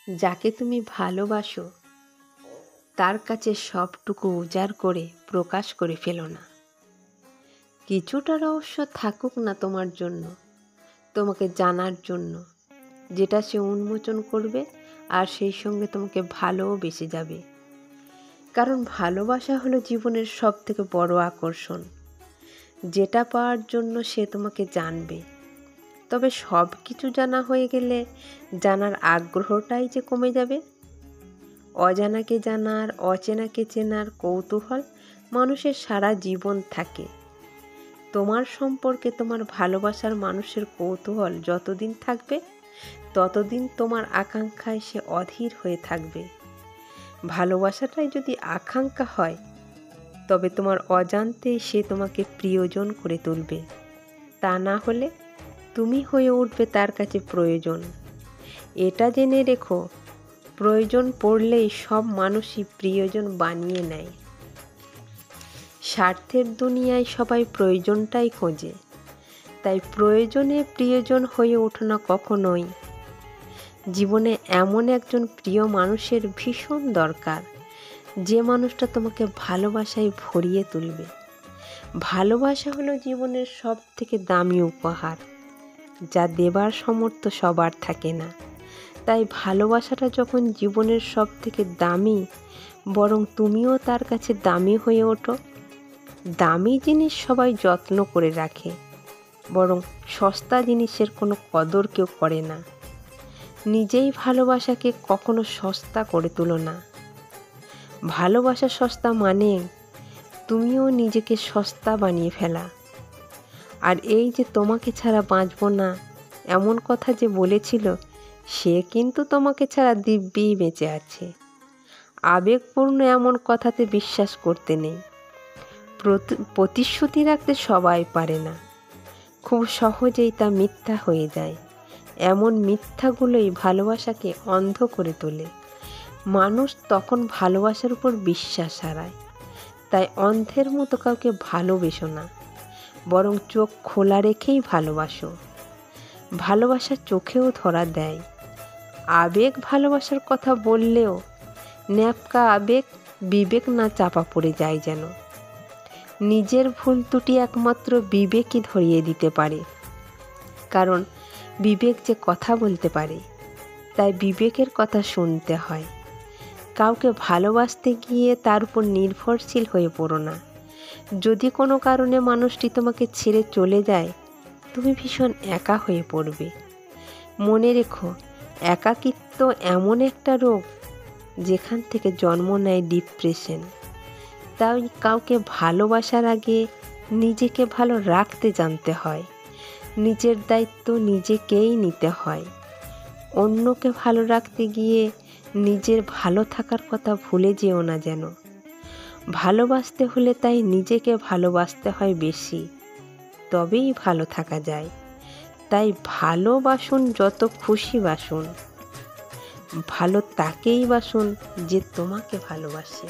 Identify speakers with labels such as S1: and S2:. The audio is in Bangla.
S1: যাকে তুমি ভালোবাসো তার কাছে সবটুকু উজাড় করে প্রকাশ করে ফেলো না। কিছুটা রহস্য থাকুক না তোমার জন্য, তোমাকে জানার জন্য, যেটা সে উন্মোচন করবে আর সেই সঙ্গে তোমাকে ভালোও বেসে যাবে। কারণ ভালোবাসা হলো জীবনের সবথেকে বড় আকর্ষণ, যেটা পাওয়ার জন্য সে তোমাকে জানবে। তবে সব কিছু জানা হয়ে গেলে জানার আগ্রহটাই যে কমে যাবে। অজানাকে জানার, অচেনাকে চেনার কৌতূহল মানুষের সারা জীবন থাকে। তোমার সম্পর্কে তোমার ভালোবাসার মানুষের কৌতূহল যতদিন থাকবে ততদিন তোমার আকাঙ্ক্ষায় সে অধীর হয়ে থাকবে। ভালোবাসাটাই যদি আকাঙ্ক্ষা হয় তবে তোমার অজান্তেই সে তোমাকে প্রিয়জন করে তুলবে। তা না হলে তুমি হয়ে উঠবে তার কাছে প্রয়োজন। এটা জেনে রেখো, প্রয়োজন পড়লেই সব মানুষই প্রিয়জন বানিয়ে নেয়। স্বার্থের দুনিয়ায় সবাই প্রয়োজনটাই খোঁজে, তাই প্রয়োজনে প্রিয়জন হয়ে ওঠো না কখনোই। জীবনে এমন একজন প্রিয় মানুষের ভীষণ দরকার, যে মানুষটা তোমাকে ভালোবাসায় ভরিয়ে তুলবে। ভালোবাসা হলো জীবনের সব থেকে দামি উপহার, যা দেবার সামর্থ্য সবার থাকে না। তাই ভালোবাসাটা যখন জীবনের সব থেকে দামি, বরং তুমিও তার কাছে দামি হয়ে ওঠো। দামি জিনিস সবাই যত্ন করে রাখে, বরং সস্তা জিনিসের কোনো কদর কেউ করে না। নিজেই ভালোবাসাকে কখনো সস্তা করে তুলো না। ভালোবাসা সস্তা মানে তুমিও নিজেকে সস্তা বানিয়ে ফেলা। আর এই যে তোমাকে ছাড়া বাঁচবো না এমন কথা যে বলেছিল, সে কিন্তু তোমাকে ছাড়া দিব্যি বেঁচে আছে। আবেগপূর্ণ এমন কথাতে বিশ্বাস করতে নেই। প্রতিশ্রুতি রাখতে সবাই পারে না, খুব সহজেই তা মিথ্যা হয়ে যায়। এমন মিথ্যাগুলোই ভালোবাসাকে অন্ধ করে তোলে। মানুষ তখন ভালোবাসার উপর বিশ্বাস হারায়। তাই অন্ধের মতো কাউকে ভালোবেসো না, বরং চোখ খোলা রেখেই ভালোবাসো। ভালোবাসা চোখেও ধরা দেয়। আবেগ ভালোবাসার কথা বললেও ন্যাপকা আবেগ বিবেক না চাপা পড়ে যায় যেন। নিজের ভুল ত্রুটি একমাত্র বিবেকই ধরিয়ে দিতে পারে, কারণ বিবেক যে কথা বলতে পারে, তাই বিবেকের কথা শুনতে হয়। কাউকে ভালোবাসতে গিয়ে তার উপর নির্ভরশীল হয়ে পড়ো না। যদি কোনো কারণে মানুষটি তোমাকে ছেড়ে চলে যায়, তুমি ভীষণ একা হয়ে পড়বে। মনে রেখো, একাকিত্ব এমন একটা রোগ যেখান থেকে জন্ম নেয় ডিপ্রেশন। তাই কাউকে ভালোবাসার আগে নিজেকে ভালো রাখতে জানতে হয়। নিজের দায়িত্ব নিজেকেই নিতে হয়। অন্যকে ভালো রাখতে গিয়ে নিজের ভালো থাকার কথা ভুলে যেও না যেন। ভালোবাসতে হলে তাই নিজেকে ভালোবাসতে হয় বেশি, তবেই ভালো থাকা যায়। তাই ভালোবাসুন, যত খুশি বাসুন। ভালো তাকেই বাসুন যে তোমাকে ভালোবাসে।